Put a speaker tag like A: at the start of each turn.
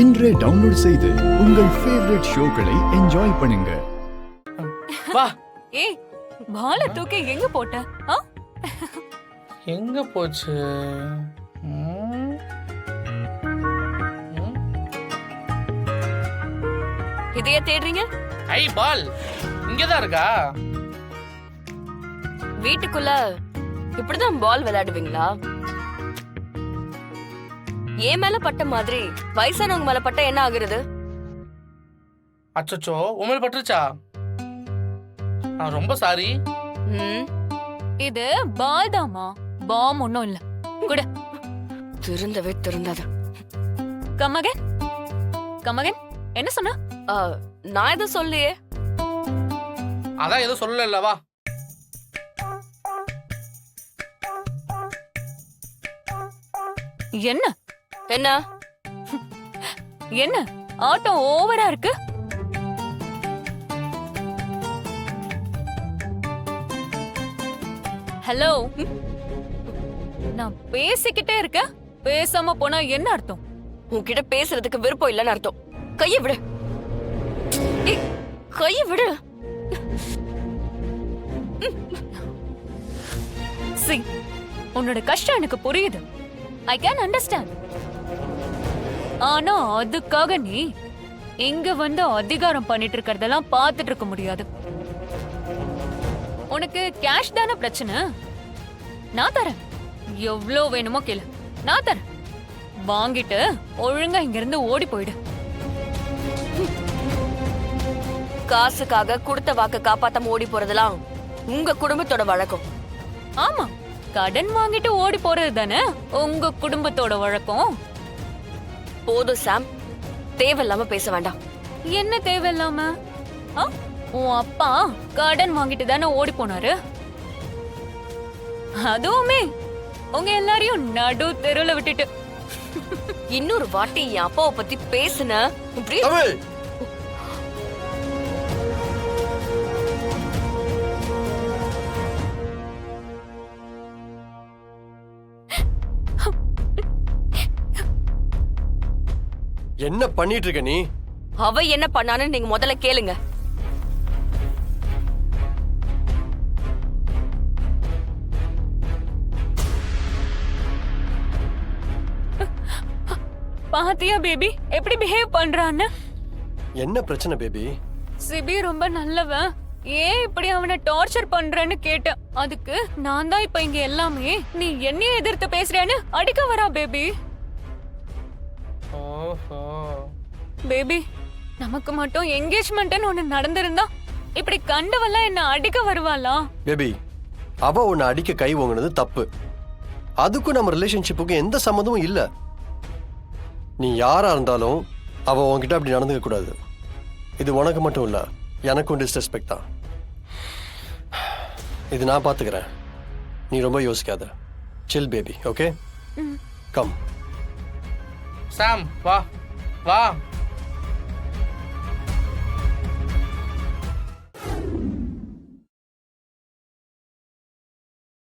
A: இன்றே டவுன்லோட் செய்து உங்கள் ஃபேவரட் ஷோக்களை என்ஜாய் பண்ணுங்க.
B: வா.
C: ஏய், பால தூக்கி எங்க போட்ட?
B: எங்க போச்சு?
C: இதையே தேடுறீங்க?
B: ஐ பால் இங்கதான் இருக்கா?
C: வீட்டுக்குள்ள இப்படிதான் பால் விளையாடுவீங்களா? ஏன் மேல பட்ட மாதிரி வயசானவங்க மேல பட்ட என்ன ஆகுறது?
B: அச்சச்சோ, உண்மையில பட்டுருச்சா? ரொம்ப சாரி.
C: இது பால் தாமா, பாம் ஒண்ணும் இல்ல. கூட திருந்தவே திருந்தாது. கமகன் கமகன் என்ன சொன்ன? நான் எதுவும் சொல்லியே.
B: அதான் எதுவும் சொல்லல. வா.
C: என்ன என்ன என்ன ஆட்டம் ஓவரா இருக்கு? ஹலோ, நான் பேசிக்கிட்டே இருக்க, பேசாம போனா என்ன அர்த்தம்? உன்கிட்ட பேசுறதுக்கு விருப்பம் இல்லன்னு அர்த்தம். கைய விடு, கைய விடு. சி, உன்னோட கஷ்டம் எனக்கு புரியுது. I can understand. ஆனா அதுக்காக நீ இங்க வந்து அதிகாரம் பண்ணிட்டு இருக்கறதெல்லாம் பார்த்துட்டு இருக்க முடியாது. உனக்கு கேஷ் தானே பிரச்சனை? நான் தரேன். எவ்வளவு வேணுமோ கேளு, நான் தரேன். வாங்கிட்டு ஒழுங்கா இங்க இருந்து ஓடி போயிடு. காசுக்காக கொடுத்த வாக்க காப்பாத்தாம ஓடி போறதெல்லாம் உங்க குடும்பத்தோட வழக்கம். ஆமா, கடன் வாங்கிட்டு ஓடி போறது தானே உங்க குடும்பத்தோட வழக்கம். போதும் சாம், தேவையில்லாம பேச வேண்டாம். என்ன தேவையில்லாம? உன் அப்பா கடன் வாங்கிட்டு தானே ஓடி போனாரு. அதுவுமே உங்க எல்லாரையும் நடு தெருல விட்டுட்டு. இன்னொரு வாட்டி என் அப்பாவை பத்தி பேசுன
D: என்ன பண்ணிட்டு இருக்க நீ?
C: அவ என்ன பண்ணான்னு நீங்க முதல்ல கேளுங்க. பாத்தியா பேபி எப்படி பிஹேவ் பண்றான்னு?
D: என்ன பிரச்சனை பேபி?
C: சிபி ரொம்ப நல்லவன், ஏன் இப்படி அவனை டார்ச்சர் பண்றேன்னு கேட்டேன். அதுக்கு நான் தான் இப்ப இங்க எல்லாமே நீ என்னைய எதிர்த்து பேசுறேன்னு அடிக்க வரா பேபி.
B: ஓஹோ
C: பேபி, நமக்கு மட்டும் என்கேஜ்மெண்ட்னு ஒண்ணு நடந்திருந்தா இப்படி கண்டவெல்லாம் என்ன அடிக்க வருவாளா?
D: பேபி, அவ உன்னை அடிக்க கை ஓங்குனது தப்பு. அதுக்கும் நம்ம ரிலேஷன்ஷிப்புக்கும் எந்த சம்மந்தமும் இல்ல. நீ யாரா இருந்தாலும் அவ உன்கிட்ட அப்படி நடந்துக்க கூடாது. இது உனக்கு மட்டும் இல்ல, எனக்கும் டிஸ்ரெஸ்பெக்ட் தான். இது நான் பாத்துக்கிறேன், நீ ரொம்ப யோசிக்காத. சில் பேபி, ஓகே? கம்.
B: சாம், வா வா.